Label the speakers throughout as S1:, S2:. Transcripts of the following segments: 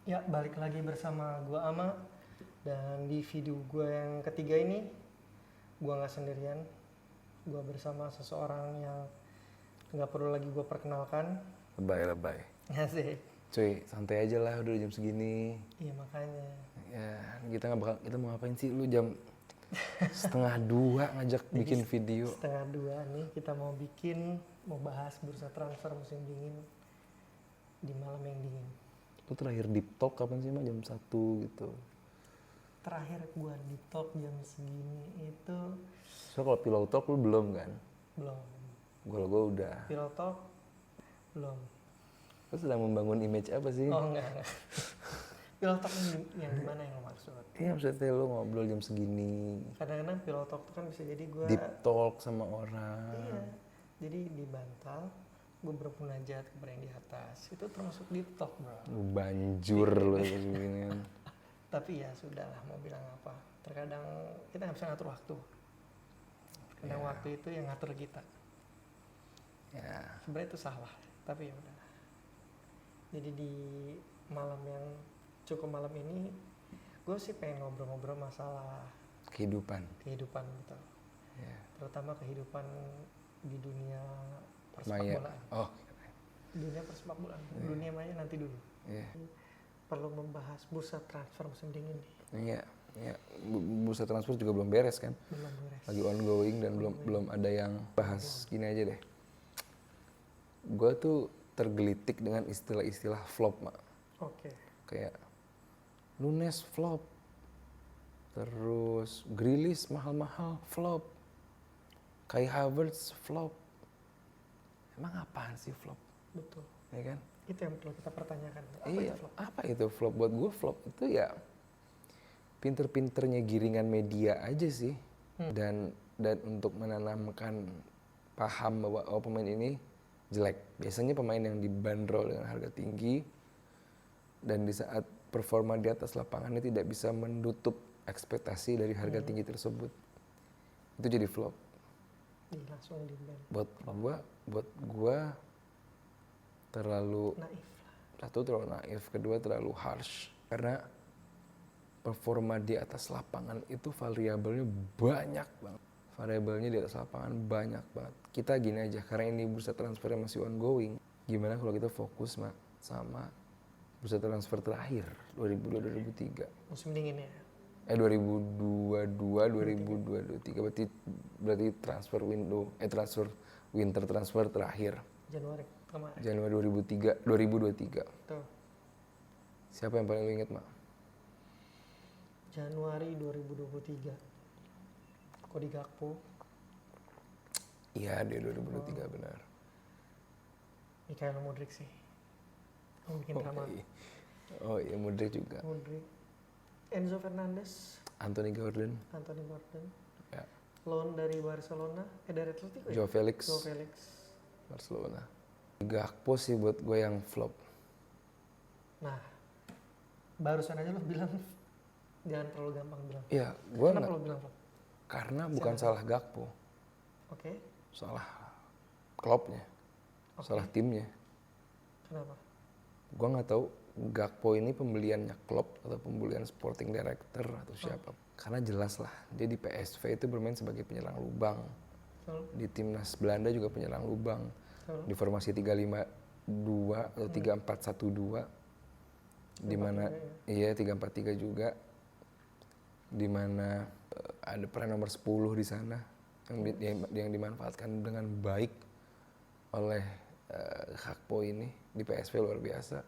S1: Ya, balik lagi bersama gua Ama. Dan di video gua yang ketiga ini, gua nggak sendirian. Gua bersama seseorang yang nggak perlu lagi gua perkenalkan.
S2: Lebay.
S1: Asik.
S2: Cuy, santai aja lah, udah jam segini.
S1: Iya, makanya.
S2: Ya, kita mau ngapain sih? Lu jam 1:30 ngajak bikin video.
S1: 1:30 nih kita mau bahas bursa transfer musim dingin di malam yang dingin.
S2: Lu terakhir deep talk kapan sih, mah? Jam 1 gitu.
S1: Terakhir gua di talk jam segini itu
S2: So, kalau pillow talk lu belum kan?
S1: belum.
S2: Gue udah.
S1: Pillow talk belum.
S2: Lu sedang membangun image apa sih?
S1: Oh, enggak. Pillow talk yang gimana yang lo maksud?
S2: Iya, maksudnya lu ngobrol jam segini.
S1: Kadang-kadang pillow talk tuh kan bisa jadi gue
S2: Deep talk sama orang.
S1: iya, jadi di bantal gue bermunajat kepada yang di atas, itu termasuk deep talk, bro.
S2: Lu banjur lu begini.
S1: Tapi ya sudahlah, mau bilang apa, terkadang kita nggak bisa ngatur waktu, kadang waktu itu yang ngatur kita.
S2: Ya,
S1: Sebenarnya itu salah, tapi ya udah. Jadi di malam yang cukup malam ini gue sih pengen ngobrol-ngobrol masalah
S2: kehidupan.
S1: kehidupan gitu,
S2: Ya.
S1: terutama kehidupan di dunia
S2: Maya.
S1: persepakbolaan.
S2: Oh,
S1: Dunia persepakbolaan, dunia maya nanti dulu.
S2: iya.
S1: Perlu membahas bursa transfer musim dingin nih,
S2: Iya. Bursa transfer juga belum beres kan?
S1: belum beres.
S2: Lagi ongoing dan belum ada yang bahas. Gini aja deh. Gue tuh tergelitik dengan istilah-istilah flop, Mak.
S1: Oke.
S2: Kayak Nunes flop. Terus Grealish mahal-mahal flop. Kai Havertz flop. Emang apaan sih flop?
S1: Betul.
S2: Ya kan?
S1: Itu yang perlu kita pertanyakan. Apa
S2: Iya,
S1: itu flop?
S2: apa itu flop? Buat gue flop itu ya pinter-pinternya giringan media aja sih. Dan untuk menanamkan paham bahwa pemain ini jelek. Biasanya pemain yang dibanderol dengan harga tinggi dan di saat performa di atas lapangannya tidak bisa menutup ekspektasi dari harga tinggi tersebut. Itu jadi flop.
S1: Langsung di ban.
S2: Buat gua terlalu
S1: Naif lah.
S2: satu terlalu naif, kedua terlalu harsh karena performa di atas lapangan itu variabelnya banyak banget. Variabelnya di atas lapangan banyak banget. Kita gini aja, karena ini bursa transfer masih ongoing. Gimana kalau kita fokus sama bursa transfer terakhir 2022-2023?
S1: Musim dingin ya.
S2: 2022-2023 berarti transfer winter transfer terakhir.
S1: Januari kemarin.
S2: Januari 2023.
S1: Tuh.
S2: Siapa yang paling lu inget, Mak?
S1: Januari 2023. Cody Gakpo,
S2: Iya, dia 2023 benar.
S1: Mikhail Mudryk sih. Yang bikin drama.
S2: Oh iya, Modric juga.
S1: Mudryk, Enzo Fernandez,
S2: Anthony Gordon,
S1: Anthony Gordon,
S2: ya.
S1: loan dari Barcelona, dari Atletico ya?
S2: Joao Felix,
S1: Joao Felix.
S2: Barcelona. Gakpo sih buat gue yang flop.
S1: Nah, barusan aja lo bilang jangan terlalu gampang bilang.
S2: Iya, gue
S1: Kenapa
S2: nggak.
S1: lo bilang flop?
S2: Karena bukan salah Gakpo,
S1: Oke.
S2: salah Kloppnya, salah timnya.
S1: Kenapa?
S2: Gue nggak tahu Gakpo ini pembeliannya Klopp atau pembelian sporting director atau siapa. Karena jelas lah dia di PSV itu bermain sebagai penyerang lubang.
S1: Betul.
S2: Di timnas Belanda juga penyerang lubang.
S1: Betul.
S2: Di formasi 3-5-2 atau 3-4-1-2. Di mana 3-4-3 juga. Di mana ada peran nomor 10 di sana yang dimanfaatkan dengan baik oleh Gakpo ini di PSV luar biasa.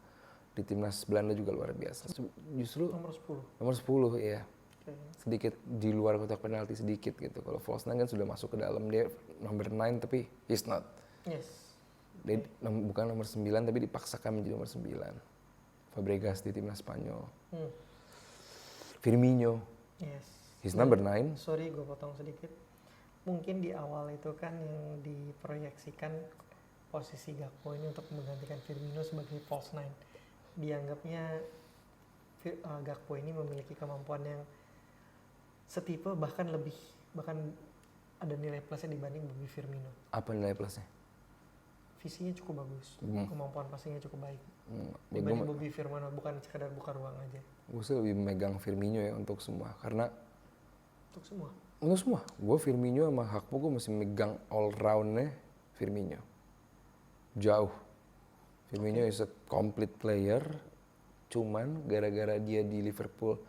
S2: Di timnas Belanda juga luar biasa. Justru
S1: Nomor 10.
S2: nomor 10 ya.
S1: Oke.
S2: Sedikit di luar kotak penalti sedikit gitu. Kalau false 9 kan sudah masuk ke dalam, dia nomor 9 tapi he's not.
S1: Yes.
S2: Dia bukan nomor 9 tapi dipaksakan menjadi nomor 9. Fabregas di timnas Spanyol. Firmino,
S1: Yes.
S2: he's number 9.
S1: Sorry, gue potong sedikit. Mungkin di awal itu kan yang diproyeksikan posisi Gakpo ini untuk menggantikan Firmino sebagai false 9. Dianggapnya Gakpo ini memiliki kemampuan yang setipe bahkan ada nilai plusnya dibanding Bobby Firmino.
S2: Apa nilai plusnya?
S1: visinya cukup bagus, kemampuan passingnya cukup baik.
S2: Ya
S1: Dibanding Bobby Firmino, bukan sekedar buka ruang aja.
S2: Gue sih lebih megang Firmino ya untuk semua, karena
S1: Untuk semua.
S2: Gue Firmino sama Gakpo gue masih megang all roundnya Firmino. Jauh. Firmino is a complete player, cuman gara-gara dia di Liverpool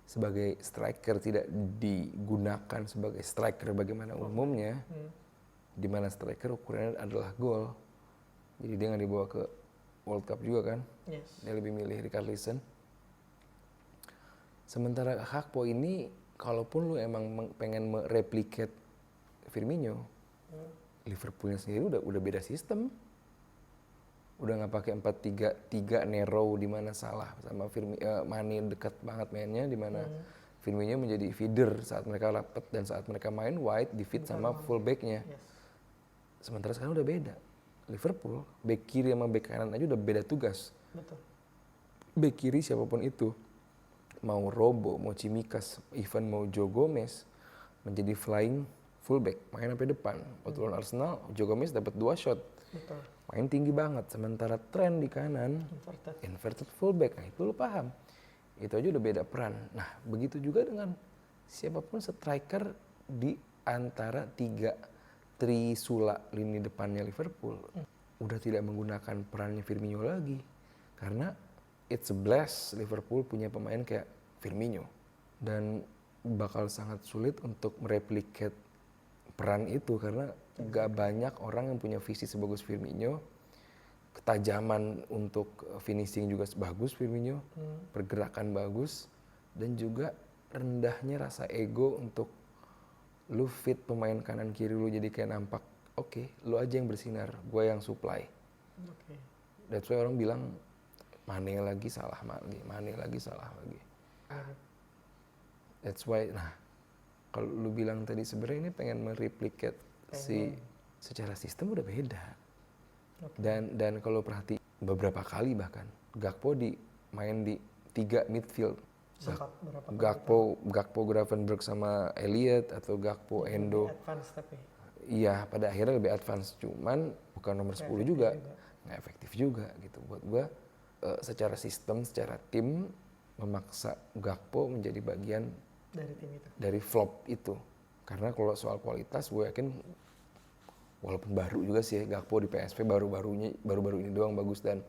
S2: sebagai striker tidak digunakan sebagai striker bagaimana umumnya, di mana striker ukurannya adalah gol. Jadi dia nggak dibawa ke World Cup juga kan?
S1: Yes.
S2: Dia lebih milih Richarlison. Sementara Gakpo ini, kalaupun lu emang pengen mereplicate Firmino, Liverpoolnya sendiri udah beda sistem. Udah nggak pakai 4-3-3 narrow di mana Salah sama Mane dekat banget mainnya, di mana Firmino menjadi feeder saat mereka rapat dan saat mereka main wide di feed sama fullbacknya.
S1: Yes.
S2: Sementara sekarang udah beda. Liverpool back kiri sama back kanan aja udah beda tugas.
S1: Betul.
S2: Back kiri siapapun itu, mau Robo, mau Tsimikas, even mau Joe Gomez, menjadi flying fullback, main sampai depan. Waktu lawan Arsenal, Joe Gomez dapat 2 shot.
S1: Betul.
S2: Main tinggi banget, sementara Trent di kanan, inverted fullback. Nah itu lo paham. Itu aja udah beda peran. Nah begitu juga dengan siapapun striker di antara 3 trisula lini depannya Liverpool. Udah tidak menggunakan perannya Firmino lagi. Karena it's a bless Liverpool punya pemain kayak Firmino. Dan bakal sangat sulit untuk mereplicate peran itu karena gak banyak orang yang punya visi sebagus Firmino. Ketajaman untuk finishing juga bagus Firmino, pergerakan bagus, dan juga rendahnya rasa ego untuk lu fit pemain kanan kiri lu jadi kayak nampak oke, lu aja yang bersinar, gue yang supply.
S1: Okay.
S2: That's why orang bilang Mane lagi salah lagi. That's why, nah kalau lu bilang tadi sebenarnya ini pengen mereplicate secara sistem udah beda. Okay. Dan kalau perhati beberapa kali bahkan Gakpo main di 3 midfield. Gakpo, Gravenberch sama Elliot atau Gakpo, Endo.
S1: Advance tapi.
S2: Iya, pada akhirnya lebih advance, cuman bukan nomor 10 juga. Nggak efektif juga gitu. Buat gua secara sistem, secara tim memaksa Gakpo menjadi bagian
S1: dari tim itu.
S2: Dari flop itu. Karena kalau soal kualitas gue yakin walaupun baru juga sih ya, Gakpo di PSV baru-baru ini doang bagus dan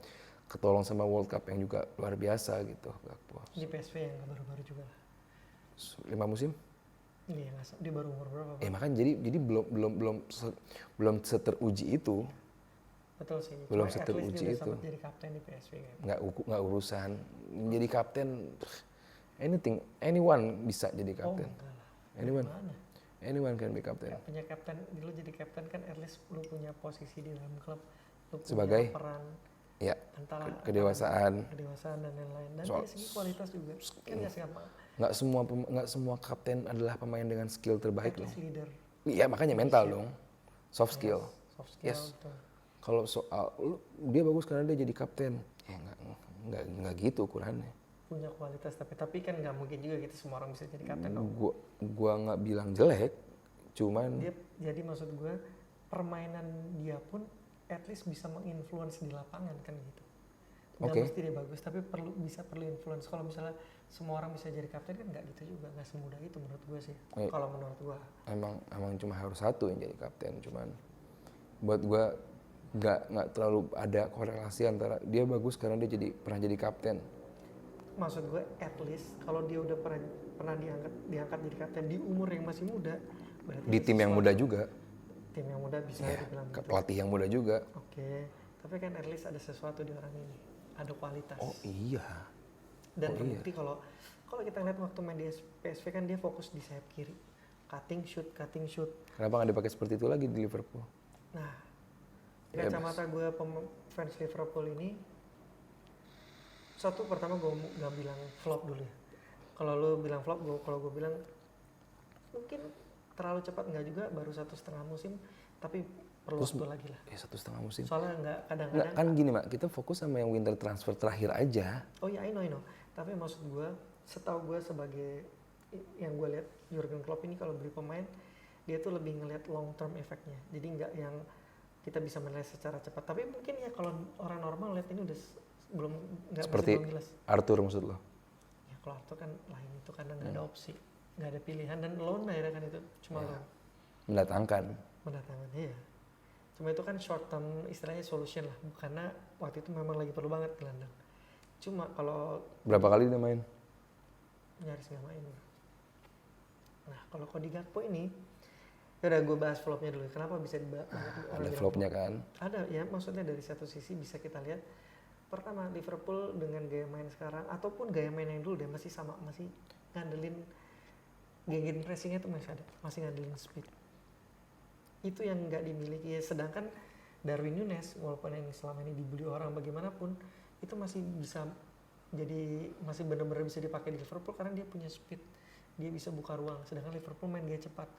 S2: ketolong sama World Cup yang juga luar biasa gitu Gakpo.
S1: Di PSV yang baru-baru juga lah.
S2: 5 musim?
S1: Iya, dia baru umur berapa?
S2: Makanya jadi belum seteruji itu.
S1: Betul sih.
S2: Belum seteruji itu.
S1: Jadi kapten di PSV kan.
S2: Nggak urusan. Menjadi kapten anyone bisa jadi kapten.
S1: Oh, enggak lah.
S2: Anyone can be captain.
S1: Punya kapten, lu jadi kapten kan at least lu punya posisi di dalam klub. Lu punya
S2: sebagai
S1: peran
S2: ya,
S1: antara
S2: kedewasaan
S1: dan lain-lain. Dan dari segi kualitas juga. Kan
S2: nggak semua kapten adalah pemain dengan skill terbaik loh.
S1: Leader.
S2: Iya, makanya mental dong. Soft skill. Yes. Kalau soal dia bagus karena dia jadi kapten. Ya nggak gitu ukurannya.
S1: Punya kualitas tapi kan nggak mungkin juga gitu semua orang bisa jadi kapten dong.
S2: Gua nggak bilang jelek, cuman
S1: jadi maksud gue permainan dia pun at least bisa menginfluence di lapangan kan gitu. Nggak mesti dia bagus tapi perlu influence. Kalau misalnya semua orang bisa jadi kapten kan nggak gitu juga, nggak semudah itu menurut gue sih. Kalau menurut gue.
S2: Emang cuma harus satu yang jadi kapten, cuman buat gue nggak terlalu ada korelasi antara dia bagus karena dia pernah jadi kapten.
S1: Maksud gue at least kalau dia udah pernah diangkat jadi kapten di umur yang masih muda, berarti
S2: di tim yang muda juga.
S1: Tim yang muda bisa dibilang gitu.
S2: Pelatih yang muda juga.
S1: Oke. Tapi kan at least ada sesuatu di orang ini, ada kualitas.
S2: Oh iya.
S1: Dan terbukti kalau kita ngeliat waktu main di PSV kan dia fokus di sayap kiri, cutting shoot.
S2: Kenapa nggak dipakai seperti itu lagi di Liverpool?
S1: Nah, kacamata gue fans Liverpool ini. Satu pertama gue gak bilang flop dulu ya. Kalau lo bilang flop, kalau gue bilang mungkin terlalu cepat nggak juga, baru 1,5 musim, tapi perlu waktu lagi lah.
S2: Ya 1,5 musim.
S1: Soalnya nggak kadang-kadang.
S2: Kan gini Mak, kita fokus sama yang winter transfer terakhir aja.
S1: Oh ya, I know. Tapi maksud gue, setahu gue sebagai yang gue lihat Jurgen Klopp ini kalau beli pemain, dia tuh lebih ngelihat long term efeknya. Jadi nggak yang kita bisa menilai secara cepat. Tapi mungkin ya kalau orang normal lihat ini udah belum nggak
S2: Seperti
S1: masih belum jelas.
S2: Arthur maksud lo?
S1: Ya kalau itu kan lain itu karena nggak ada opsi, nggak ada pilihan dan loan akhirnya kan itu cuma
S2: Ya.
S1: loan
S2: Mendatangkan.
S1: mendatangkan ya. Cuma itu kan short term istilahnya solution lah, karena waktu itu memang lagi perlu banget gelandang. Cuma kalau
S2: Berapa kali dia main?
S1: nyaris nggak main. Nah kalau Cody Gakpo ini, ya udah gue bahas flopnya dulu. Kenapa bisa
S2: Ada flopnya kan?
S1: Ada ya, maksudnya dari satu sisi bisa kita lihat. Pertama, Liverpool dengan gaya main sekarang ataupun gaya main yang dulu dia masih sama, masih ngandelin gegen pressingnya itu masih ada, masih ngandelin speed. Itu yang nggak dimiliki. Sedangkan Darwin Núñez walaupun yang selama ini dibeli orang bagaimanapun itu masih bisa jadi masih benar-benar bisa dipakai di Liverpool karena dia punya speed, dia bisa buka ruang. Sedangkan Liverpool main gaya cepat.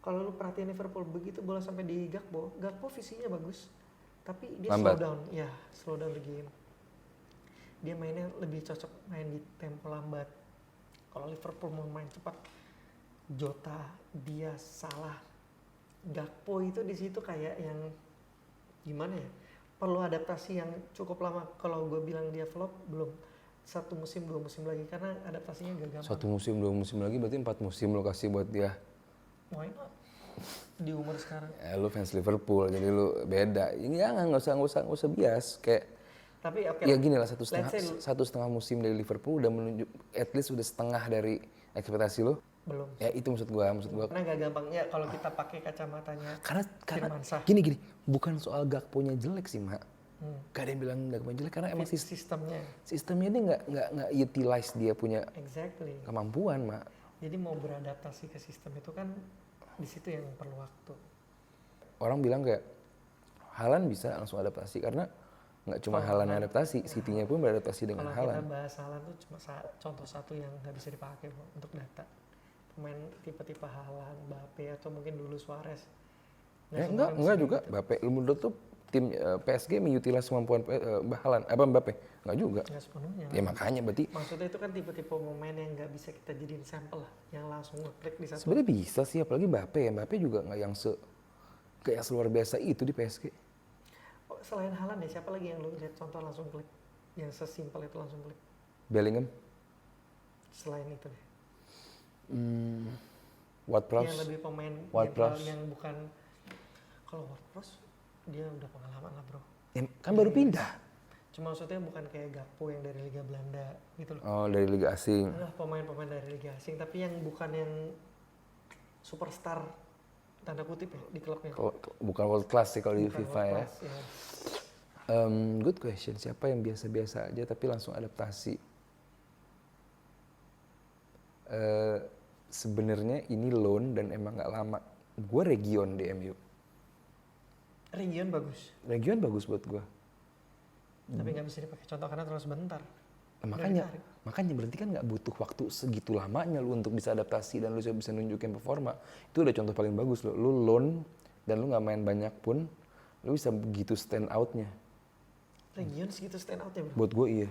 S1: Kalau lu perhatiin Liverpool begitu bola sampai di Gakpo visinya bagus, tapi dia
S2: Lambat.
S1: slow down the game. Dia mainnya lebih cocok main di tempo lambat. Kalau Liverpool mau main cepat, Jota, dia Salah, Gakpo itu di situ kayak yang gimana ya? Perlu adaptasi yang cukup lama. Kalau gue bilang dia flop, belum. 1 musim 2 musim lagi karena adaptasinya gak gampang.
S2: 1 musim 2 musim lagi berarti 4 musim lo kasih buat dia.
S1: Why not? Di umur sekarang.
S2: Lu fans Liverpool jadi lu beda. Ini jangan nggak usah bias kayak.
S1: Tapi oke.
S2: Ya gini lah
S1: Let's say
S2: 1,5 musim dari Liverpool udah menunjuk at least udah setengah dari ekspektasi lo.
S1: belum.
S2: Ya itu maksud gua.
S1: Karena gak gampang ya kalau kita pakai kacamatanya
S2: Karena
S1: Firmansyah.
S2: gini bukan soal Gakpo-nya jelek sih Mak. Gak ada yang bilang Gakpo jelek karena emang sistemnya ini nggak utilize dia punya
S1: Exactly.
S2: kemampuan Mak.
S1: Jadi mau beradaptasi ke sistem itu kan di situ yang perlu waktu.
S2: Orang bilang kayak Haaland bisa langsung adaptasi karena nggak cuma Haaland yang adaptasi, City-nya pun beradaptasi dengan
S1: Kalau kita
S2: Haaland.
S1: bahas Haaland tuh cuma contoh satu yang nggak bisa dipakai kok untuk data. Pemain tipe-tipe Haaland, Mbappe atau mungkin dulu Suarez.
S2: Enggak juga. Mbappe, lu menurut tuh tim PSG mengutilize kemampuan Haaland, Mbappe? Enggak juga.
S1: Nggak sepenuhnya.
S2: Ya makanya berarti
S1: Maksudnya itu kan tipe-tipe pemain yang nggak bisa kita jadiin sampel lah, yang langsung ngeklik di satu.
S2: sebenarnya bisa sih, apalagi Mbappe ya. Mbappe juga nggak yang kayak luar biasa itu di PSG.
S1: Oh, selain Haaland ya, siapa lagi yang lu lihat contoh langsung klik? Yang sesimpel itu langsung klik.
S2: Bellingham,
S1: Selain itu deh.
S2: Ward-Prowse.
S1: Yang lebih pemain
S2: Ward-Prowse.
S1: yang bukan, kalau Ward-Prowse dia udah pengalaman lah bro.
S2: Ya, kan baru pindah.
S1: Cuma maksudnya bukan kayak Gakpo yang dari Liga Belanda gitu loh.
S2: Oh, dari Liga Asing.
S1: Nah, pemain-pemain dari Liga Asing tapi yang bukan yang superstar tanda kutip ya di klubnya.
S2: Bukan world class sih kalau di
S1: Bukan
S2: FIFA
S1: world
S2: ya.
S1: class, ya.
S2: Good question. Siapa yang biasa-biasa aja tapi langsung adaptasi? Sebenarnya ini loan dan emang nggak lama. Gue Region di MU.
S1: Region bagus,
S2: Region bagus buat gue.
S1: tapi nggak bisa dipakai contoh karena terlalu sebentar.
S2: Makanya berarti kan nggak butuh waktu segitu lamanya lu untuk bisa adaptasi dan lu bisa nunjukin performa. Itu udah contoh paling bagus lo. Lu loan dan lu nggak main banyak pun lu bisa begitu stand outnya.
S1: Region segitu stand out ya bro.
S2: Buat gue iya.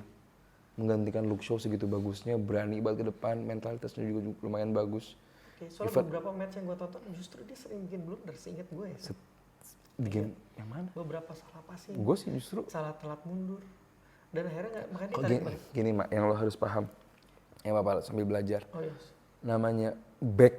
S2: Menggantikan Luke Shaw segitu bagusnya, berani banget ke depan, mentalitasnya juga lumayan bagus.
S1: Oke, soalnya beberapa match yang gue tonton justru dia sering bikin blunder, seinget gue ya.
S2: Di game yang mana?
S1: Beberapa salah passing,
S2: Gue sih justru
S1: salah telat mundur, dan akhirnya nggak, makanya dia
S2: oh,
S1: tarik balik.
S2: gini Mak, yang lo harus paham. Ya Bapak sambil belajar.
S1: Oh yes.
S2: Namanya back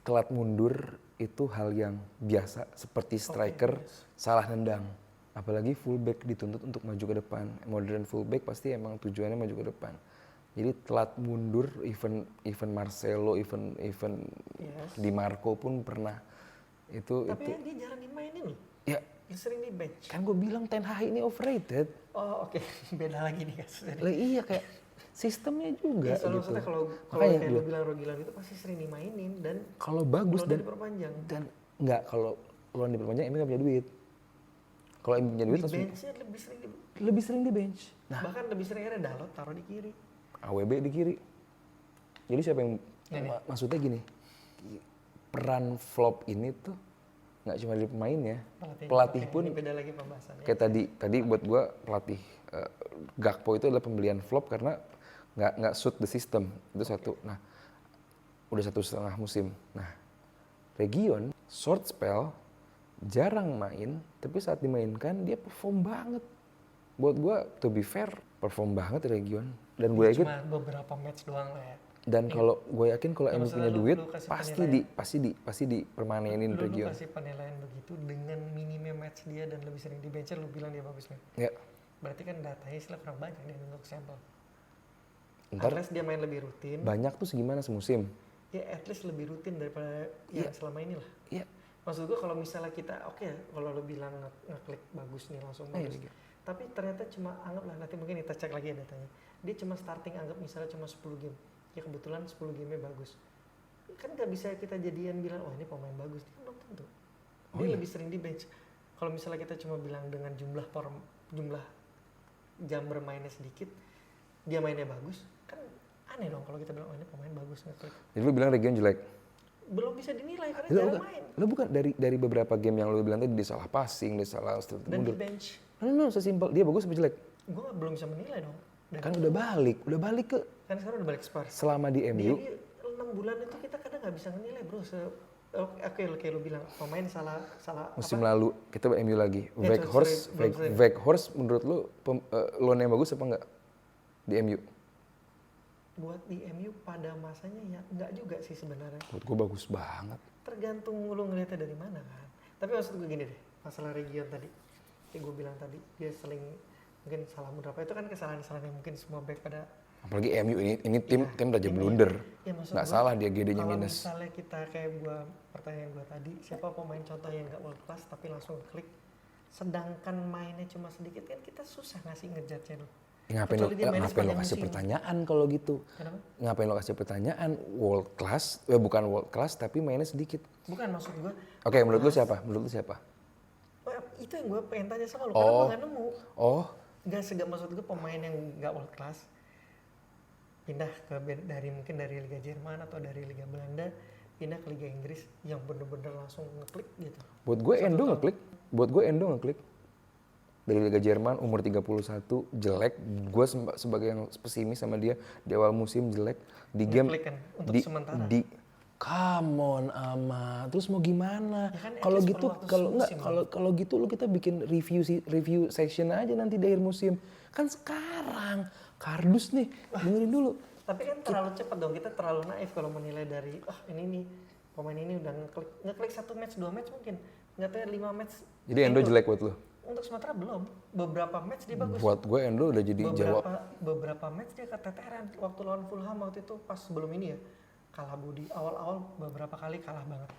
S2: telat mundur itu hal yang biasa seperti striker salah nendang. Apalagi fullback dituntut untuk maju ke depan. Modern fullback pasti emang tujuannya maju ke depan. Jadi telat mundur, even Marcelo, even Di Marco pun pernah.
S1: Tapi dia jarang dimainin loh.
S2: Ya,
S1: Dia sering di bench.
S2: kan gue bilang Ten Hag ini overrated.
S1: Oh oke, beda lagi nih kasusnya.
S2: Lah iya kayak sistemnya juga
S1: Ya, soalnya
S2: gitu.
S1: maksudnya kalau
S2: Makanya
S1: kayak lu bilang Rogilan itu pasti sering dimainin dan
S2: kalau bagus
S1: kalau
S2: dan
S1: diperpanjang.
S2: dan enggak kalau lo diperpanjang Emi nggak punya duit. Kalau Emi punya duit
S1: Di
S2: langsung
S1: benchnya
S2: lebih sering di bench. Nah,
S1: bahkan lebih sering ada Dalot taruh di kiri.
S2: AWB di kiri. Jadi siapa yang maksudnya gini, peran flop ini tuh nggak cuma dari pemainnya, pelatih pun.
S1: Ini beda lagi pembahasannya.
S2: Kayak tadi buat gue pelatih Gakpo itu adalah pembelian flop karena nggak suit the system itu satu. Nah udah 1,5 musim. Nah Region short spell jarang main, tapi saat dimainkan dia perform banget. Buat gue, to be fair, perform banget Region. Dan gue yakin,
S1: Cuma beberapa match doang lah ya.
S2: dan kalau gue yakin kalau MU punya duit,
S1: lu kasih
S2: pasti dipermanenin
S1: Lu
S2: Region.
S1: kasih penilaian begitu dengan minimnya match dia dan lebih sering di bench, lu bilang dia bagus nih.
S2: Ya,
S1: Berarti kan datanya istilah kurang banyak nih untuk sampel.
S2: ntar
S1: At least dia main lebih rutin.
S2: banyak tuh segimana semusim.
S1: Ya at least lebih rutin daripada yang selama ini lah.
S2: Iya.
S1: Maksud gue kalau misalnya kita oke ya, kalau lu bilang ngeklik bagus nih langsung bagus.
S2: Iya.
S1: Tapi ternyata cuma anggaplah nanti mungkin kita cek lagi ya datanya. Dia cuma starting anggap misalnya cuma 10 game. Ya kebetulan 10 game-nya bagus. Kan gak bisa kita jadian bilang oh ini pemain bagus. Dia belum tentu. Dia lebih sering di bench. Kalau misalnya kita cuma bilang dengan jumlah jam bermainnya sedikit, dia mainnya bagus, kan aneh dong kalau kita bilang oh ini pemain bagus ngeklik.
S2: Jadi lu bilang Region jelek?
S1: Belum bisa dinilai karena
S2: Lu
S1: jarang main.
S2: Lu bukan dari beberapa game yang lu bilang tadi dia salah passing, dia salah strategi
S1: Dan di
S2: mundur.
S1: bench,
S2: No, sesimpel dia bagus apa jelek?
S1: gue belum bisa menilai dong. Dan
S2: Kan udah balik ke
S1: kan sekarang udah balik Spurs.
S2: selama di MU.
S1: Di 6 bulan itu kita kadang nggak bisa menilai bro. Oke, kayak lu bilang pemain salah
S2: Musim
S1: apa?
S2: lalu kita MU lagi.
S1: Ya,
S2: Weghorst menurut lu loan yang bagus apa enggak di MU?
S1: Buat di MU pada masanya ya nggak juga sih sebenarnya.
S2: Buat gue bagus banget.
S1: Tergantung lu ngeliatnya dari mana kan. Tapi maksud gue gini deh, masalah Region tadi. Kayak gue bilang tadi, dia seling mungkin salah beberapa itu kan kesalahan-kesalahan yang mungkin semua back pada.
S2: Apalagi MU ini tim raja blunder.
S1: Ya, maksud
S2: Nggak
S1: gua,
S2: salah dia GD-nya
S1: kalau
S2: minus.
S1: misalnya kita kayak pertanyaan gue tadi, siapa pemain contoh yang nggak world class tapi langsung klik, sedangkan mainnya cuma sedikit kan kita susah ngasih ngejudge-nya loh.
S2: Ngapain lo kasih pertanyaan kalau gitu?
S1: Kenapa?
S2: Ngapain lo kasih pertanyaan world class? Bukan world class tapi mainnya sedikit.
S1: Bukan maksud gue.
S2: Oke, menurut lu siapa?
S1: Itu yang gue pengen tanya sama lo, karena gue nggak nemu.
S2: Oh,
S1: Gak maksud gue pemain yang nggak world class pindah mungkin dari Liga Jerman atau dari Liga Belanda pindah ke Liga Inggris yang bener-bener langsung ngeklik gitu.
S2: buat gue Endo ngeklik. Dari Liga Jerman umur 31 jelek. Gue sebagai yang pesimis sama dia di awal musim jelek di game
S1: Ngeklik kan untuk sementara.
S2: Come on Ama, terus mau gimana?
S1: Ya kan,
S2: Kalau gitu kalau gitu lu kita bikin review section aja nanti di akhir musim. Kan sekarang kardus nih, dengerin dulu.
S1: Tapi kan terlalu cepat dong, kita terlalu naif kalau menilai dari ini nih pemain ini udah ngeklik 1 match 2 match mungkin nggak tahu 5 match.
S2: Jadi Endo jelek buat lu?
S1: Untuk sementara belum, beberapa match dia bagus.
S2: Buat gue Endo udah jadi jawab.
S1: Beberapa match dia keteteran waktu lawan Fulham waktu itu pas sebelum ini ya. Kalah body, awal-awal beberapa kali kalah banget.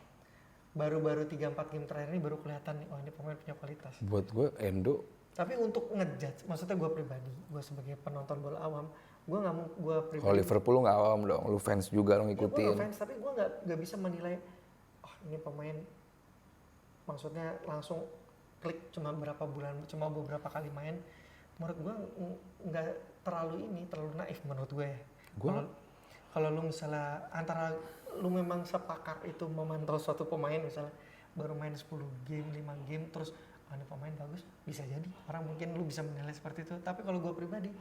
S1: Baru-baru 3-4 game terakhir ini baru kelihatan nih, ini pemain punya kualitas.
S2: Buat gue Endo.
S1: Tapi untuk ngejudge, maksudnya gue pribadi, gue sebagai penonton bola awam, gue pribadi.
S2: Kalau Liverpool lu nggak awam dong, lu fans juga dong ngikutin.
S1: Ya, gue fans, tapi gue nggak bisa menilai, ini pemain, maksudnya langsung klik cuma beberapa kali main. Menurut gue nggak terlalu naif menurut gue ya. Kalau lu misalnya antara lu memang sepakar itu memantau suatu pemain misalnya baru main 10 game, 5 game terus ini pemain bagus, bisa jadi orang mungkin lu bisa menilai seperti itu. Tapi kalau gue pribadi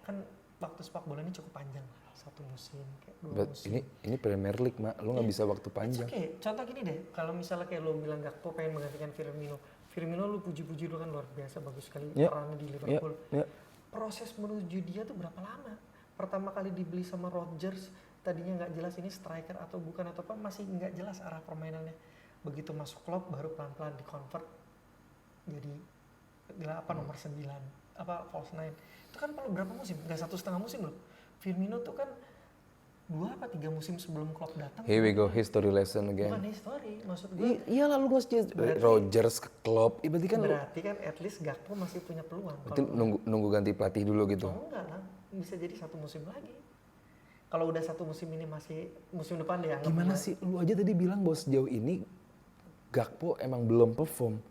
S1: kan waktu sepak bola ini cukup panjang, 1 musim kayak 2 musim.
S2: Ini Premier League mak, lu nggak bisa waktu panjang.
S1: Oke, contoh gini deh, kalau misalnya kayak lu bilang Gakpo pengen menggantikan Firmino lu puji-puji lu kan luar biasa bagus sekali perannya di Liverpool. Proses menuju dia tuh berapa lama? Pertama kali dibeli sama Rodgers, tadinya nggak jelas ini striker atau bukan atau apa, masih nggak jelas arah permainannya. Begitu masuk klub baru pelan-pelan di-convert jadi nomor 9, false 9. Itu kan perlu berapa musim? Nggak 1,5 musim loh. Firmino tuh kan 2 apa 3 musim sebelum Klopp datang.
S2: Here we go, history lesson again.
S1: Bukan history, maksud gue.
S2: Iya lalu Rodgers ke Klopp,
S1: berarti kan at least Gakpo masih punya peluang.
S2: Itu nunggu ganti pelatih dulu gitu.
S1: Oh enggak lah, bisa jadi 1 musim lagi. Kalau udah 1 musim ini masih musim depan deh.
S2: Gimana sih, lu aja tadi bilang bahwa sejauh ini Gakpo emang belum perform.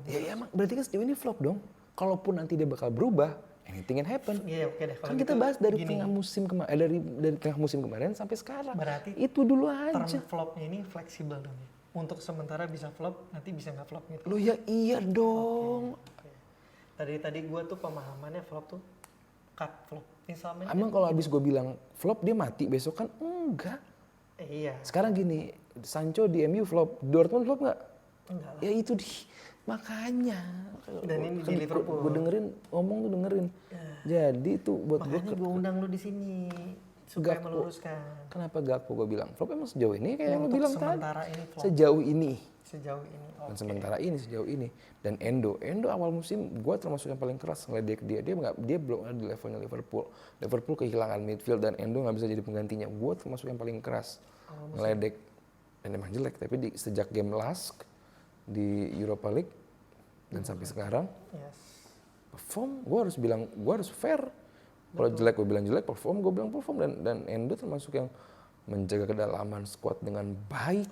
S2: Ya emang berarti kan sejauh ini flop dong. Kalaupun nanti dia bakal berubah, anything can happen.
S1: Iya, oke deh.
S2: Kan kita bahas dari tengah musim dari tengah musim kemarin sampai sekarang.
S1: Berarti
S2: itu dulu aja.
S1: Term flopnya ini fleksibel dong. Untuk sementara bisa flop, nanti bisa nggak flop gitu.
S2: Lo ya iya dong.
S1: Okay. Tadi gue tuh pemahamannya flop tuh cut flop.
S2: Emang kalau abis gue bilang flop dia mati besok kan enggak.
S1: Iya.
S2: Sekarang gini, Sancho di MU flop, Dortmund flop nggak?
S1: Enggak lah.
S2: Ya itu makanya.
S1: Dan ini di Liverpool.
S2: Gue dengerin, ngomong tuh dengerin. Jadi itu buat gue.
S1: Makanya gue undang lu di sini supaya meluruskan.
S2: Kenapa Gakpo gue bilang flop emang sejauh ini kayak yang lu bilang tadi.
S1: Sementara ini flop.
S2: Sejauh ini.
S1: Okay.
S2: Dan sementara ini sejauh ini. Dan Endo awal musim gue termasuk yang paling keras ngeledek dia. Dia belum ada di levelnya Liverpool. Liverpool kehilangan midfield dan Endo nggak bisa jadi penggantinya. Gue termasuk yang paling keras ngeledek. Dan emang jelek. Tapi sejak game last di Europa League dan sampai sekarang perform, gue harus fair. Kalau jelek gue bilang jelek, perform gue bilang perform. Dan Endo termasuk yang menjaga kedalaman squad dengan baik,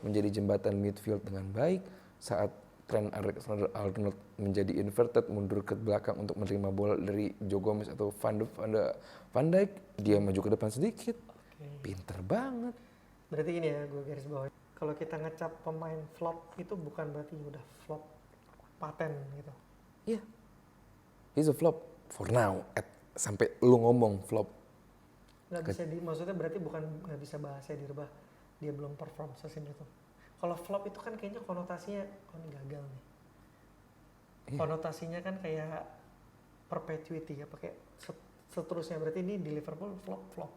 S2: menjadi jembatan midfield dengan baik. Saat Trent Alexander-Arnold menjadi inverted, mundur ke belakang untuk menerima bola dari Joe Gomez atau Van Dijk, dia maju ke depan sedikit. Pinter banget.
S1: Berarti ini ya, gue garis bawah. Kalau kita ngecap pemain flop itu bukan berarti udah flop paten gitu.
S2: Iya. Yeah. He's a flop for now. Sampai lu ngomong flop.
S1: Maksudnya berarti bukan nggak bisa bahasanya dirubah. Dia belum perform sesin itu. Kalau flop itu kan kayaknya konotasinya, ini gagal nih. Yeah. Konotasinya kan kayak perpetuity ya, pakai seterusnya. Berarti ini di Liverpool flop.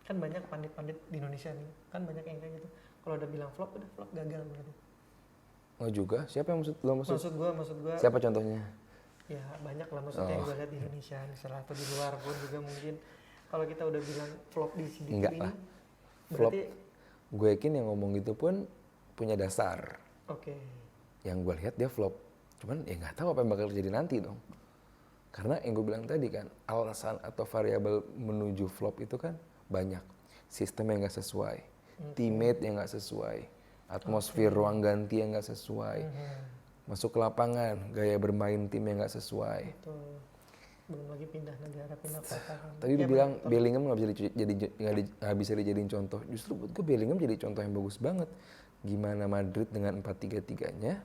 S1: Kan banyak pandit-pandit di Indonesia nih, kan banyak yang kayak gitu. Kalau udah bilang flop, udah flop gagal berarti.
S2: Oh juga? Siapa yang maksud?
S1: Maksud gue.
S2: Siapa contohnya?
S1: Ya banyak lah maksudnya yang gue lihat di Indonesia misalnya atau di luar pun juga mungkin. Kalau kita udah bilang flop di sini, berarti
S2: gue yakin yang ngomong gitu pun punya dasar.
S1: Oke.
S2: Yang gue lihat dia flop. Cuman ya nggak tahu apa yang bakal terjadi nanti dong. Karena yang gue bilang tadi kan, alasan atau variabel menuju flop itu kan banyak. Sistem yang nggak sesuai, teammate yang nggak sesuai, atmosfer ruang ganti yang nggak sesuai, masuk ke lapangan gaya bermain tim yang nggak sesuai.
S1: Betul. Belum lagi pindah negara, pindah kota.
S2: Tadi dia bilang Bellingham nggak bisa dijadiin contoh. Justru buat gue Bellingham jadi contoh yang bagus banget. Gimana Madrid dengan 4-3-3-nya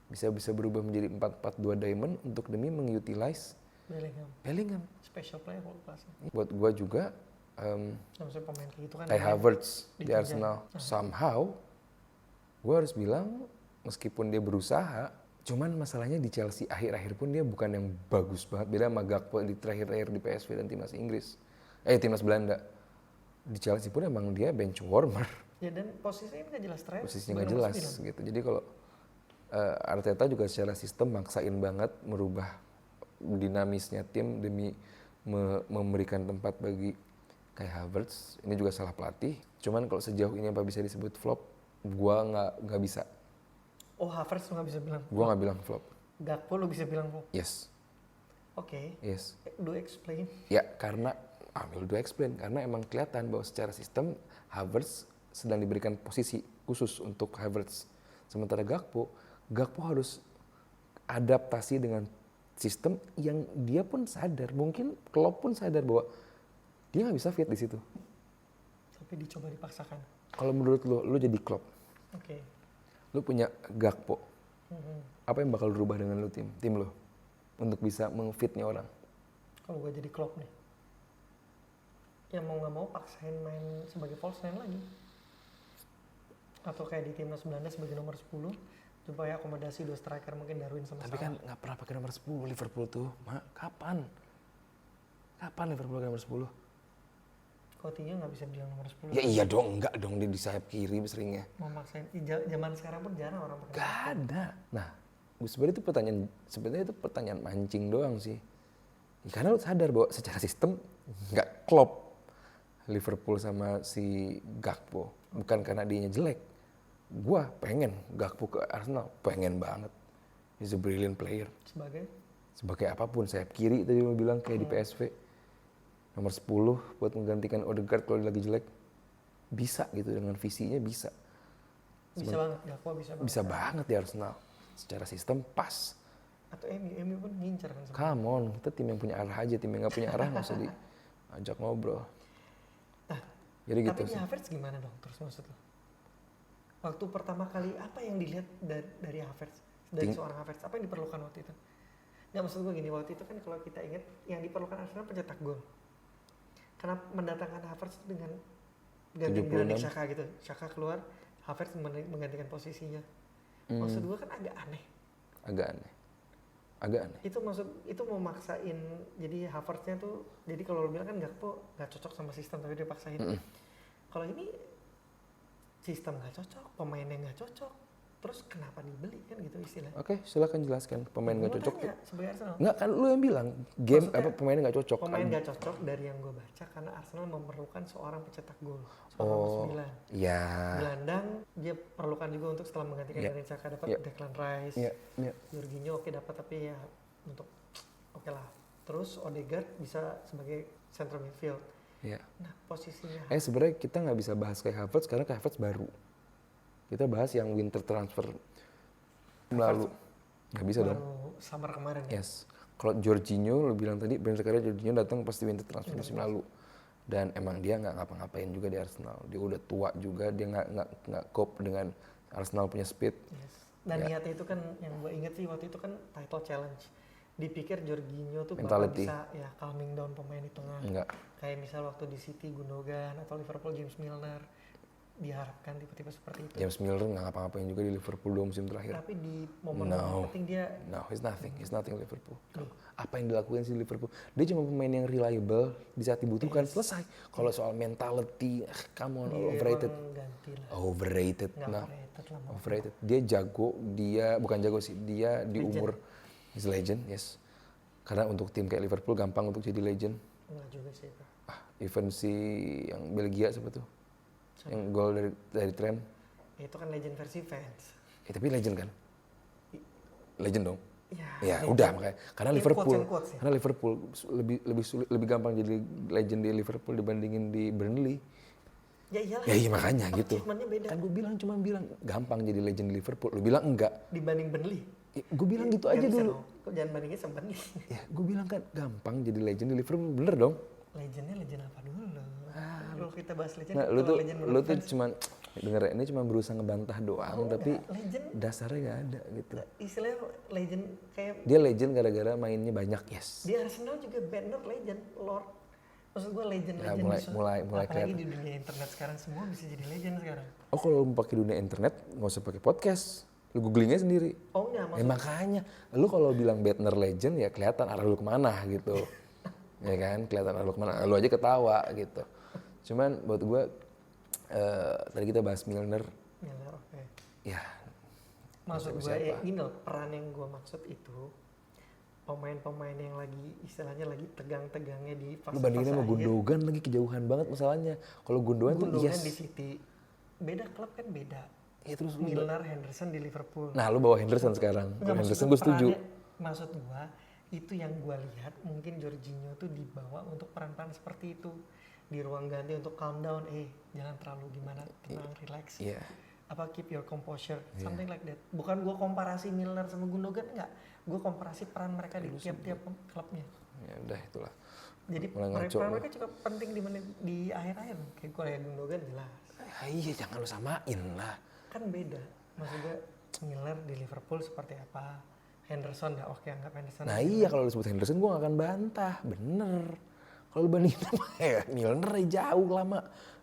S2: bisa berubah menjadi 4-4-2 diamond untuk demi mengutilize Bellingham.
S1: Special player world class.
S2: Buat gue juga
S1: pemain kayak gitu kan
S2: Kai Havertz di Arsenal. Somehow gue harus bilang meskipun dia berusaha, cuman masalahnya di Chelsea akhir-akhir pun dia bukan yang bagus banget. Beda sama Gakpo di terakhir-akhir di PSV dan timnas Inggris. Timnas Belanda. Di Chelsea pun emang dia bench warmer.
S1: Ya dan posisinya nggak jelas terakhir.
S2: Posisinya nggak jelas gitu. Jadi kalau Arteta juga secara sistem maksain banget merubah dinamisnya tim demi memberikan tempat bagi Kai Havertz. Ini juga salah pelatih. Cuman kalau sejauh ini apa bisa disebut flop, gua nggak bisa.
S1: Oh, Havertz lu nggak bisa bilang?
S2: Gua nggak bilang flop.
S1: Gakpo lu bisa bilang flop?
S2: Yes.
S1: Oke.
S2: Yes.
S1: Do explain.
S2: Ya karena karena emang kelihatan bahwa secara sistem Havertz sedang diberikan posisi khusus untuk Havertz. Sementara Gakpo harus adaptasi dengan sistem yang dia pun sadar, mungkin Klopp pun sadar bahwa dia nggak bisa fit di situ.
S1: Tapi dicoba dipaksakan.
S2: Kalau menurut lu jadi Klopp.
S1: Oke.
S2: Lu punya Gakpo. Apa yang bakal berubah dengan lu tim lu untuk bisa mengfitnya orang?
S1: Kalau gue jadi Klopp nih, ya mau nggak mau paksain main sebagai false nine lagi, atau kayak di timnas Belanda sebagai nomor 10 supaya akomodasi dua striker mungkin Darwin sama
S2: Tapi
S1: Salah.
S2: kan nggak pernah pakai nomor 10 Liverpool tuh, Kapan Liverpool pakai nomor 10?
S1: Coutinho nggak bisa bilang nomor 10.
S2: Ya iya dong, enggak dong, dia di sayap kiri seringnya.
S1: Mau maksain, zaman sekarang pun jarang orang pakai.
S2: Gak ada. Nah, sebenarnya itu pertanyaan mancing doang sih. Ya, karena lu sadar bahwa secara sistem nggak klop Liverpool sama si Gakpo. Bukan karena dianya jelek. Gua pengen Gakpo ke Arsenal, pengen banget. He's a brilliant player. Sebagai apapun, sayap kiri tadi lu bilang kayak di PSV. Nomor 10 buat menggantikan Odegaard kalau dia lagi jelek. Bisa gitu, dengan visinya bisa.
S1: Banget, Gakpo
S2: bisa banget di Arsenal. Secara sistem pas.
S1: Atau MU pun ngincer kan sebenernya.
S2: Come on, kita tim yang punya arah aja. Tim yang gak punya arah gak usah diajak ngobrol.
S1: Nah,
S2: jadi gitu
S1: tapi
S2: sih.
S1: Havertz gimana dong terus maksud lo? Waktu pertama kali apa yang dilihat dari Havertz? Dari seorang Havertz, apa yang diperlukan waktu itu? Nggak, maksud gue gini, waktu itu kan kalau kita ingat yang diperlukan Arsenal pencetak gol. Karena mendatangkan Havertz dengan ganti Xhaka gitu. Xhaka keluar, Havertz menggantikan posisinya. Maksud gue kan agak aneh.
S2: Agak aneh.
S1: Itu mau maksain, jadi Havertz-nya tuh, jadi kalau lo bilang kan Gakpo nggak cocok sama sistem tapi dia paksain. Kalau ini sistem nggak cocok, pemainnya nggak cocok, terus kenapa dibeli kan gitu istilahnya.
S2: Oke, silakan jelaskan pemain nggak cocok.
S1: Tanya, sebagai Arsenal.
S2: Nggak, kan lu yang bilang game
S1: Maksudnya,
S2: pemainnya nggak cocok.
S1: Pemain nggak cocok dari yang gue baca karena Arsenal memerlukan seorang pencetak gol, seorang nomor 9.
S2: Iya.
S1: Gelandang dia perlukan juga untuk setelah menggantikan Granit Xhaka dapat Declan Rice. Jorginho oke dapat, tapi ya untuk oke lah. Terus Odegaard bisa sebagai center midfield.
S2: Iya.
S1: Nah posisinya.
S2: Sebenarnya kita nggak bisa bahas kayak Havertz karena kayak Havertz baru. Kita bahas yang winter transfer lalu. Nggak bisa dong.
S1: Summer kemarin.
S2: Yes. Kalau Jorginho, lu bilang tadi, benar sekali Jorginho datang pasti winter transfer musim lalu. Dan emang dia nggak ngapa-ngapain juga di Arsenal. Dia udah tua juga, dia nggak cope dengan Arsenal punya speed.
S1: Yes. Dan niatnya itu kan yang gue inget sih waktu itu kan title challenge. Dipikir Jorginho tuh bakal bisa ya calming down pemain di tengah.
S2: Enggak.
S1: Kayak misal waktu di City Gundogan atau Liverpool James Milner. Diharapkan tipe-tipe seperti itu.
S2: James Milner nggak ngapa-ngapain juga di Liverpool 2 musim terakhir.
S1: Tapi di momen-momen penting dia.
S2: No, he's nothing Liverpool. Apa yang dilakukan sih Liverpool? Dia cuma pemain yang reliable di saat dibutuhkan, selesai. Kalau soal mentality, come on, overrated. Overrated. Nah, overrated. Dia jago, dia bukan jago sih, dia di umur is legend, yes. Karena untuk tim kayak Liverpool gampang untuk jadi legend.
S1: Enggak juga sih itu.
S2: Even si yang Belgia siapa tuh? Yang gol dari Trent.
S1: Itu kan legend versi fans.
S2: Tapi legend kan? Legend dong.
S1: Ya
S2: udah makanya. Karena Liverpool lebih gampang jadi legend di Liverpool dibandingin di Burnley.
S1: Ya iyalah.
S2: Ya iya makanya gitu.
S1: Beda.
S2: Kan gue cuma bilang gampang jadi legend di Liverpool. Lu bilang enggak.
S1: Dibanding Burnley.
S2: Gue bilang gitu aja dulu.
S1: Kok jangan bandingin sama Burnley.
S2: Ya, gue bilang kan gampang jadi legend di Liverpool, bener dong.
S1: Legendnya legend apa dulu? Kalau kita bahas legend,
S2: nah, lu tuh cuman denger ini cuma berusaha ngebantah doang, tapi
S1: legend,
S2: dasarnya nggak ada gitu.
S1: Istilahnya legend kayak
S2: dia legend gara-gara mainnya banyak, yes.
S1: Di Arsenal juga Bernard legend, Lord. Maksud gue legend.
S2: Mulai
S1: apalagi
S2: kelihatan.
S1: Di dunia internet sekarang semua bisa jadi legend sekarang.
S2: Oh kalau lu pakai dunia internet nggak usah pakai podcast, lu googlingnya sendiri.
S1: Oh enggak,
S2: makanya lu kalau bilang Bernard legend ya kelihatan arah lu kemana gitu. Ya kan, kelihatan arah lu kemana, lu aja ketawa gitu. Cuman buat gue tadi kita bahas Milner,
S1: oke.
S2: Ya.
S1: Maksud gue ini loh, peran yang gue maksud itu pemain-pemain yang lagi istilahnya lagi tegang-tegangnya di fase-fase.
S2: Lu bandingin sama Gundogan lagi kejauhan banget masalahnya. Kalau Gundogan tuh
S1: di City, beda klub kan beda.
S2: Ya terus
S1: Milner, Henderson di Liverpool.
S2: Nah lu bawa Henderson sekarang. Henderson gue setuju.
S1: Maksud gue itu yang gue lihat mungkin Jorginho tuh dibawa untuk peran-peran seperti itu. Di ruang ganti untuk calm down, jangan terlalu gimana, tenang, relax. Apa keep your composure, something like that. Bukan gue komparasi Milner sama Gundogan, enggak. Gue komparasi peran mereka di tiap-tiap klubnya. Ya
S2: udah itulah.
S1: Jadi peran mereka cukup penting di akhir-akhir. Kayak gue lihat Gundogan jelas.
S2: Iya jangan lu samain lah.
S1: Kan beda. Maksud gue Milner di Liverpool seperti apa. Henderson ya oke anggap Henderson.
S2: Nah iya kalau disebut Henderson gue gak akan bantah, bener. Kalau lu bandingin sama Milner jauh lama.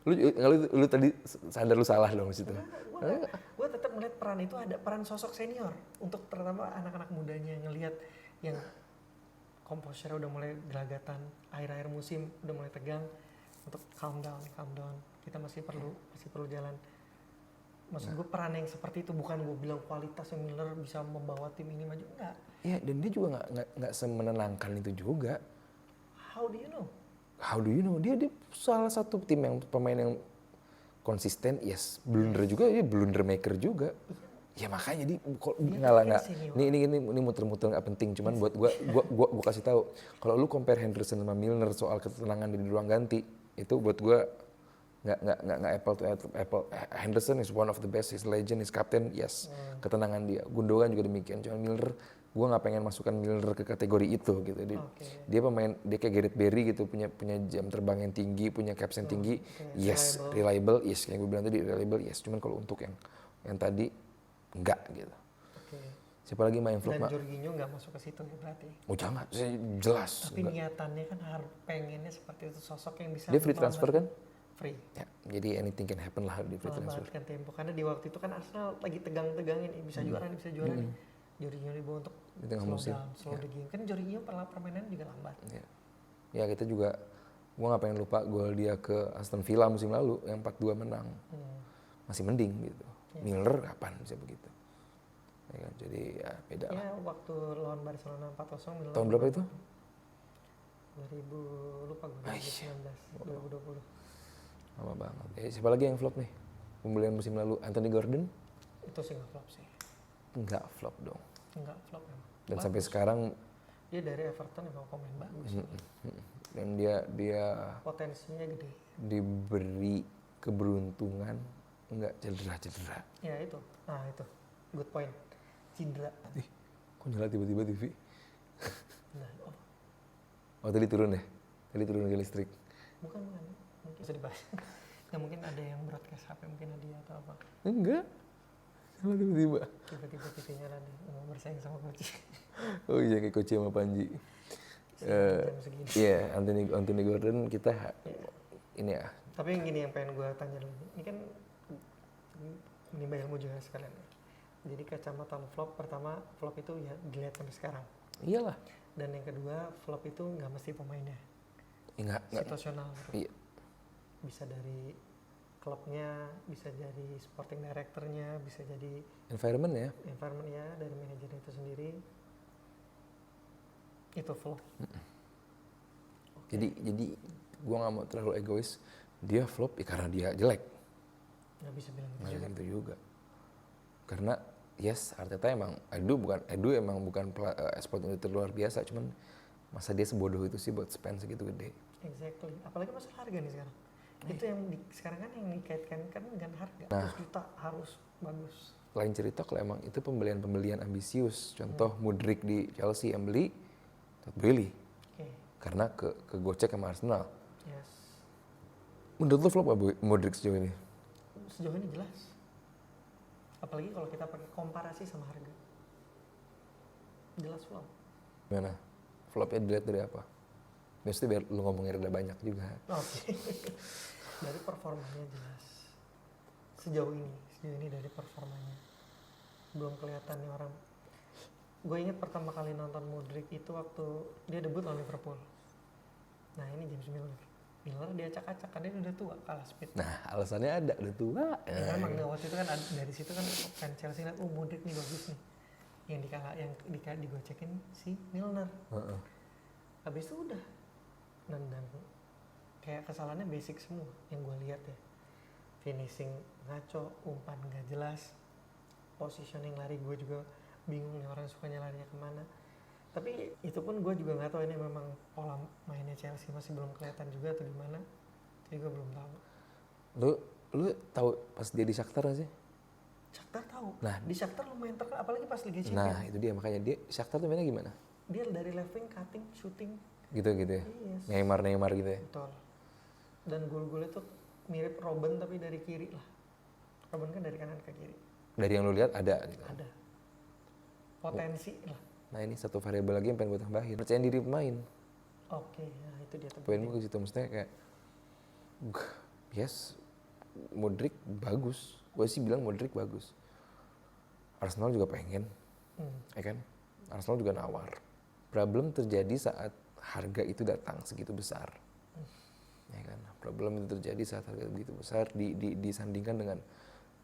S2: Lu tadi sadar lu salah dong situ.
S1: Gue tetap melihat peran itu ada peran sosok senior untuk terutama anak-anak mudanya ngelihat yang komposisi udah mulai gelagatan, akhir-akhir musim udah mulai tegang untuk calm down. Kita masih perlu jalan. Maksud gue peran yang seperti itu bukan gue bilang kualitas yang Milner bisa membawa tim ini maju, enggak.
S2: Iya dan dia juga nggak semenenangkan itu juga.
S1: How do you know?
S2: Dia salah satu tim yang pemain yang konsisten, yes. Blunder juga, dia blunder maker juga. Ya makanya ini muter-muter nggak penting, cuman buat gua kasih tahu. Kalau lu compare Henderson sama Milner soal ketenangan di ruang ganti, itu buat gua nggak apple to apple. Henderson is one of the best, he's legend, he's captain, yes. Ketenangan dia. Gundogan juga demikian. Cuman Milner, gue nggak pengen masukkan Milner ke kategori itu gitu. Dia pemain, dia kayak Gareth Barry gitu, punya jam terbang yang tinggi, punya caption tinggi, yes, reliable, yes. Kayak gue bilang tadi reliable, yes. Cuman kalau untuk yang tadi enggak gitu. Siapa lagi main vlog?
S1: Dan Jorginho nggak masuk ke situ ya berarti?
S2: Oh jangan, jelas.
S1: Tapi niatannya kan harus pengennya seperti itu, sosok yang bisa.
S2: Dia free transfer kan?
S1: free.
S2: Ya, jadi anything can happen lah di free transfer.
S1: Melambatkan tempo karena di waktu itu kan Arsenal lagi tegang-tegangin bisa juara nih, bisa juara nih. Jorginho dibawa untuk
S2: Di tengah musim.
S1: slow the game. Kan Jorginho permainan juga lambat.
S2: Ya kita juga, gue nggak pengen lupa gol dia ke Aston Villa musim lalu yang 4-2 menang. Masih mending gitu. Milner kapan bisa begitu? Ya kan, jadi ya beda lah.
S1: Ya waktu lawan Barcelona 4-0 Milner.
S2: Tahun berapa itu?
S1: 2000 lupa gue 2019 2020.
S2: Lama banget. Siapa lagi yang flop nih? Pembelian musim lalu Anthony Gordon?
S1: Itu sih nggak flop sih.
S2: Nggak flop dong.
S1: Nggak flop emang.
S2: Dan
S1: Bagus.
S2: sampai sekarang
S1: Dia dari Everton emang pemain bagus.
S2: dan dia
S1: Potensinya gede.
S2: diberi keberuntungan nggak cedera.
S1: Ya itu. Nah itu. Good point. Cedera.
S2: Kok nyala tiba-tiba TV?
S1: Nah,
S2: Oh tadi turun deh. Tadi turun ke listrik.
S1: bukan. Mungkin bisa dibahas. Ya mungkin ada yang broadcast HP mungkin hadiah atau apa.
S2: Enggak. Nyala tiba-tiba.
S1: Tiba-tiba TV-nya lah nih, mau bersaing sama Koci.
S2: Oh iya kayak Koci sama Panji.
S1: Jam segini.
S2: Iya, Anthony Gordon kita ini ya.
S1: Tapi yang gini yang pengen gue tanya lagi. Ini kan menimba ilmu juga sekalian. Jadi kacamata flop, pertama flop itu ya dilihat sampai sekarang.
S2: Iyalah.
S1: Dan yang kedua flop itu nggak mesti pemainnya.
S2: Enggak.
S1: Situasional.
S2: Iya.
S1: Bisa dari klubnya, bisa jadi sporting directornya, bisa jadi
S2: Environment ya.
S1: environmentnya dari manajernya itu sendiri. Itu flop.
S2: Jadi gua nggak mau terlalu egois. Dia flop ya karena dia jelek.
S1: Nggak bisa bilang gitu
S2: Nggak
S1: juga.
S2: gitu juga. Karena yes, Arteta emang Edu emang bukan sporting director luar biasa, cuman masa dia sebodoh itu sih buat spend segitu gede.
S1: Exactly. Apalagi masalah harga nih sekarang. Itu yang sekarang kan yang dikaitkan kan dengan harga.
S2: Nah.
S1: 100 juta harus bagus.
S2: Lain cerita kalau emang itu pembelian ambisius. Contoh Mudryk di Chelsea yang beli Todd Boehly
S1: Oke.
S2: karena kegocek sama Arsenal.
S1: Yes.
S2: Menurut lo flop gak Mudryk sejauh ini?
S1: Sejauh ini jelas. Apalagi kalau kita pakai komparasi sama harga. Jelas flop.
S2: Gimana? Flopnya dilihat dari apa? Maksudnya biar lu ngomongnya rada banyak juga.
S1: Oke. Dari performanya jelas. Sejauh ini dari performanya. Belum kelihatan nih orang. Gue inget pertama kali nonton Mudryk itu waktu dia debut lawan Liverpool. Nah ini James Milner. Milner dia acak-acak, karena dia udah tua, kalah speed.
S2: Nah alasannya ada, udah tua.
S1: Ya, emang waktu itu kan dari situ kan fan Chelsea lihat, Mudryk nih bagus nih. Yang digocekin si Milner. Habis itu udah. Dan kayak kesalahannya basic semua yang gue lihat ya. Finishing ngaco, umpan nggak jelas, positioning lari gue juga bingung nih orang sukanya larinya kemana. Tapi itu pun gue juga nggak tahu ini memang pola mainnya Chelsea masih belum kelihatan juga atau gimana. Jadi gue belum tahu.
S2: Lu tahu pas dia di Shakhtar gak sih?
S1: Shakhtar tahu.
S2: Nah,
S1: di Shakhtar lumayan terkenal apalagi pas Liga Champions.
S2: Nah itu dia, makanya dia Shakhtar tuh mainnya gimana?
S1: Dia dari left wing, cutting, shooting.
S2: Gitu ya?
S1: Yes.
S2: Neymar gitu ya?
S1: Betul. Dan gol-golnya tuh mirip Robben tapi dari kiri lah. Robben kan dari kanan ke kiri.
S2: Dari yang lu lihat ada gitu?
S1: Ada. Potensi lah.
S2: Nah ini satu variabel lagi yang pengen gue tambahin. Percaya diri pemain.
S1: Oke, nah itu dia tuh.
S2: Poinmu ke situ, maksudnya kayak yes, Mudryk bagus. Gue sih bilang Mudryk bagus. Arsenal juga pengen, ya kan? Arsenal juga nawar. Problem terjadi saat harga itu datang segitu besar. Ya kan? Problem itu terjadi saat harga begitu besar disandingkan dengan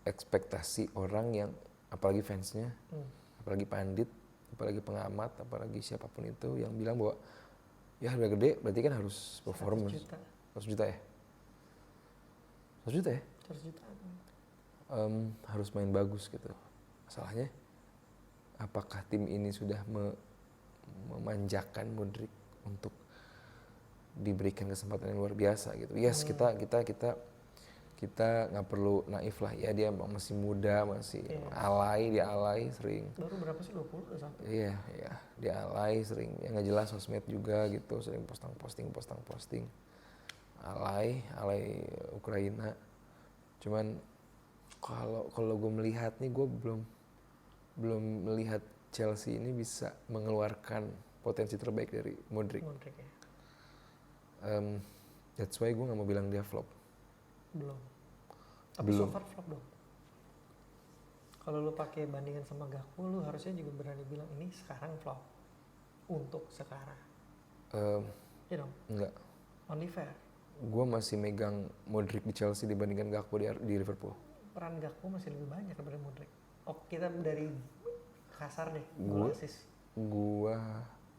S2: ekspektasi orang yang apalagi fansnya, apalagi pandit, apalagi pengamat, apalagi siapapun itu yang bilang bahwa ya harga gede berarti kan harus performance. 100 juta ya? 100 juta ya?
S1: 100 juta.
S2: Harus main bagus gitu. Masalahnya apakah tim ini sudah memanjakan Mudryk untuk diberikan kesempatan yang luar biasa gitu. Yes, kita nggak perlu naif lah ya, dia masih muda, masih dia alay sering.
S1: Baru berapa sih, 20 udah sampai?
S2: Iya, dia alay sering, yang nggak jelas sosmed juga gitu, sering posting. Alay Ukraina. Cuman kalau gue melihat nih, gue belum melihat Chelsea ini bisa mengeluarkan potensi terbaik dari Mudryk.
S1: Mudryk ya.
S2: That's why gue nggak mau bilang dia flop.
S1: Belum. Tapi
S2: Belum.
S1: so far flop dong. Kalau lu pakai bandingan sama Gakpo, lu harusnya juga berani bilang ini sekarang flop. Untuk sekarang. Iya dong.
S2: Enggak.
S1: Only fair.
S2: Gue masih megang Modric di Chelsea dibandingkan Gakpo di Liverpool.
S1: Peran Gakpo masih lebih banyak daripada Modric. Oh, kita dari kasar deh,
S2: Gua-
S1: gol assist.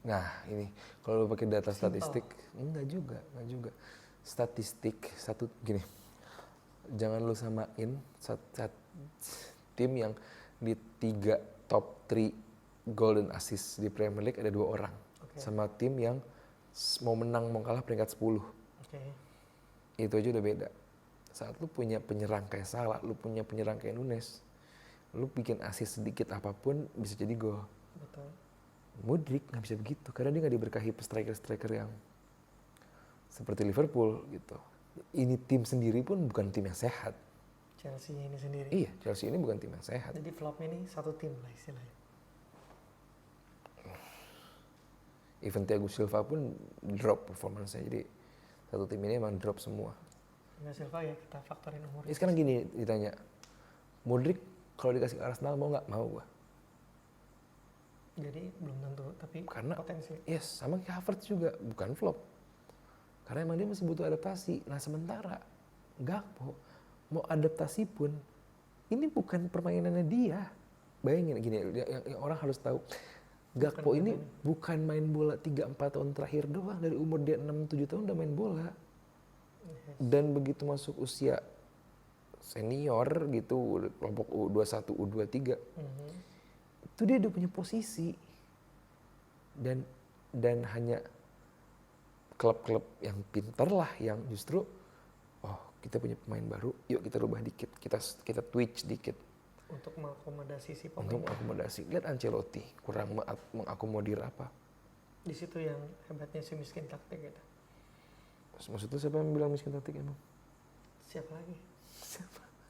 S2: Nah ini kalau lu pakai data
S1: Simple.
S2: statistik, enggak juga. Statistik satu gini, jangan lu samain tim yang di 3 top 3 golden assist di Premier League ada 2 orang, sama tim yang mau menang mau kalah peringkat 10.
S1: Oke.
S2: Itu aja udah beda. Saat lu punya penyerang kayak Salah, lu punya penyerang kayak Nunes, lu bikin assist sedikit apapun bisa jadi gol.
S1: Betul.
S2: Modric nggak bisa begitu karena dia nggak diberkahi striker yang seperti Liverpool gitu. Ini tim sendiri pun bukan tim yang sehat.
S1: Chelsea ini sendiri.
S2: Iya, Chelsea ini bukan tim yang sehat.
S1: Jadi flopnya ini satu tim lah istilahnya.
S2: Even Thiago Silva pun drop performance-nya. Jadi satu tim ini emang drop semua.
S1: Nggak Silva ya kita faktorin umur.
S2: Ini sekarang gini ditanya, Modric kalau dikasih ke Arsenal mau nggak? Mau gua.
S1: Jadi belum tentu, tapi
S2: Karena
S1: potensi.
S2: yes, sama kayak Havertz juga bukan flop. Karena emang dia masih butuh adaptasi. Nah sementara Gakpo mau adaptasi pun ini bukan permainannya dia. Bayangin gini, yang orang harus tahu. Gakpo ini bukan main bola 3-4 tahun terakhir doang. Dari umur dia 6-7 tahun udah main bola. Dan begitu masuk usia senior gitu, kelompok U21, U23, itu dia udah punya posisi. Dan hanya klub-klub yang pintar lah yang justru, oh kita punya pemain baru, yuk kita rubah dikit, kita twitch dikit.
S1: Untuk mengakomodasi si pemain.
S2: Untuk mengakomodasi. Lihat Ancelotti, kurang mengakomodir apa.
S1: Di situ yang hebatnya si miskin taktik gitu.
S2: Maksudnya siapa yang bilang miskin taktik emang?
S1: Siapa lagi?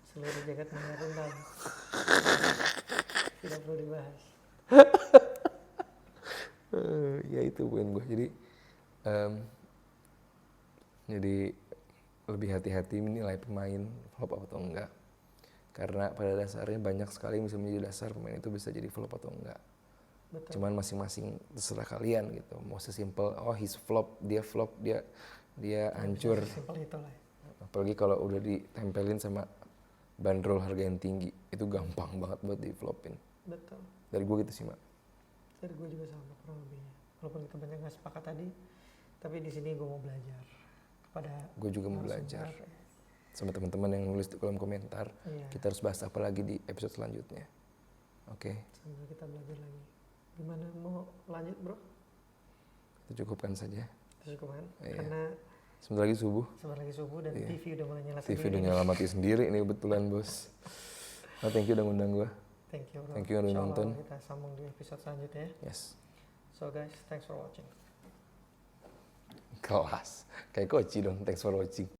S1: Seluruh jagat maya tentang. Tidak perlu dibahas.
S2: Ya itu poin gue. Jadi lebih hati-hati menilai pemain flop atau enggak. Karena pada dasarnya banyak sekali yang bisa menjadi dasar pemain itu bisa jadi flop atau enggak.
S1: Betul.
S2: Cuman masing-masing terserah kalian gitu. Mau sesimpel, oh he's flop, dia hancur.
S1: Simpel itu lah.
S2: Apalagi kalau udah ditempelin sama bandrol harga yang tinggi, itu gampang banget buat di flopin.
S1: Betul.
S2: Dari gue gitu sih, Mak.
S1: Dari gue juga sama kurang lebihnya. Walaupun kita banyak nggak sepakat tadi, tapi di sini gue mau belajar kepada.
S2: Gue juga mau belajar. Sama teman-teman yang nulis di kolom komentar, kita harus bahas apa lagi di episode selanjutnya. Oke.
S1: Sambil kita belajar lagi. Gimana mau lanjut bro?
S2: Itu cukupkan saja.
S1: Itu cukup kan?
S2: Iya.
S1: Karena
S2: sebentar lagi subuh.
S1: Dan TV udah mulai nyala
S2: TV udah nyala mati sendiri ini kebetulan bos. Nah, thank you udah ngundang gue.
S1: Thank you bro.
S2: Thank you udah nonton.
S1: Kita sambung di episode selanjutnya.
S2: Yes.
S1: So guys, thanks for watching.
S2: Kelas. Kayak Koci dong, thanks for watching.